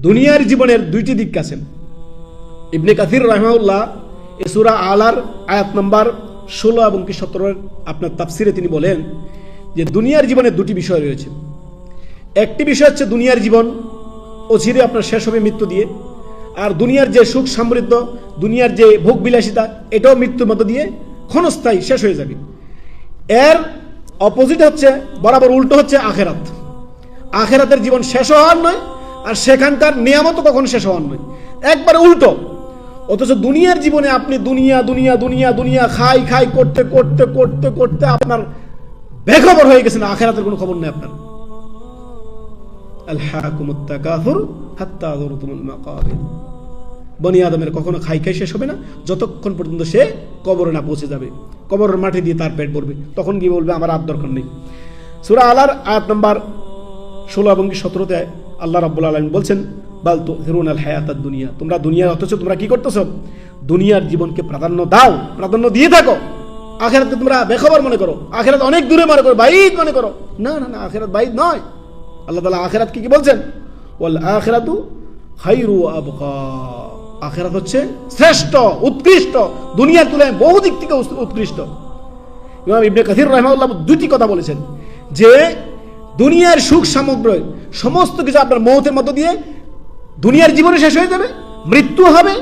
দুনিয়ার জীবনের দুইটি দিক আছেন। ইবনে কাসির রাহিমাহুল্লাহ এই সূরা আলার আয়াত নম্বর 16 এবং 17 আপনার তাফসিরে তিনি বলেন যে দুনিয়ার জীবনে দুটি বিষয় রয়েছে। একটি বিষয় হচ্ছে দুনিয়ার জীবন অচিরে আপনার শেষ হবে মৃত্যু দিয়ে, আর দুনিয়ার যে সুখ সমৃদ্ধ, দুনিয়ার যে ভোগ বিলাসিতা, এটাও মৃত্যুর মধ্য দিয়ে ক্ষণস্থায়ী শেষ হয়ে যাবে। এর অপোজিট হচ্ছে, বরাবর উল্টো হচ্ছে আখেরাত। আখেরাতের জীবন শেষ হওয়ার নয়, আর সেখানকার নিয়ামত কখনো শেষ হওয়ার নয়, একবারে উল্টো। অথচ দুনিয়ার জীবনে আপনি দুনিয়া দুনিয়া দুনিয়া দুনিয়া খাই খাই করতে করতে করতে করতে আপনার বেখবর হয়ে গেছেন, আখেরাতের কোনো খবর নেই আপনার। আলহাকুমুত তাকাসুর হাত্তা যুরতুমুল মাকাবির। বনি আদমের কখনো খাই খাই শেষ হবে না যতক্ষণ পর্যন্ত সে কবরে না পৌঁছে যাবে। কবরের মাটি দিয়ে তার পেট ভরবে, তখন গিয়ে বলবে আমার আর দরকার নেই। সূরা আলার আয়াত নম্বর 16 এবং 17-তে আল্লাহ রাব্বুল আলামিন বলছেন, বাল তুযিরুনাল হায়াতাদ দুনিয়া, তোমরা দুনিয়ার, অথচ তোমরা কি করতেছো? দুনিয়ার জীবনকে প্রাধান্য দাও, প্রাধান্য দিয়ে থাকো। আখিরাতকে তোমরা বেখবর মনে করো, আখিরাত অনেক দূরে মনে করো, বাইদ মনে করো। না না না, আখিরাত বাইদ নয়। আল্লাহ তাআলা আখিরাত কি বলছেন? ওয়াল আখিরাতু খায়রু ওয়া আবকা। আখিরাত হচ্ছে শ্রেষ্ঠ, উৎকৃষ্ট, দুনিয়ার তুলনায় বহু দিক থেকে উৎকৃষ্ট। ইমাম ইবনে কাসির রাহিমাহুল্লাহ দুটি কথা বলেছেন যে দুনিয়ার সুখ সামগ্র সমস্ত কিছু আপনার মওতের মধ্য দিয়ে দুনিয়ার জীবনে শেষ হয়ে যাবে, মৃত্যু হবে,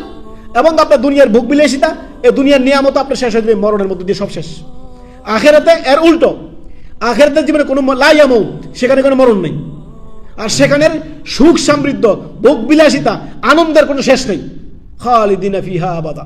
এবং আপনার দুনিয়ার ভোগ বিলাসিতা, এই দুনিয়ার নিয়ামত আপনার শেষ হয়ে যাবে, মরণের মধ্য দিয়ে সব শেষ। আখিরাতে এর উল্টো, আখিরাতের জীবনে কোনো লা ইয়ামুত, সেখানে কোনো মরণ নেই, আর সেখানের সুখ সমৃদ্ধ, ভোগ বিলাসিতা, আনন্দের কোনো শেষ নেই। খালিদিনা ফিহা আবাদা,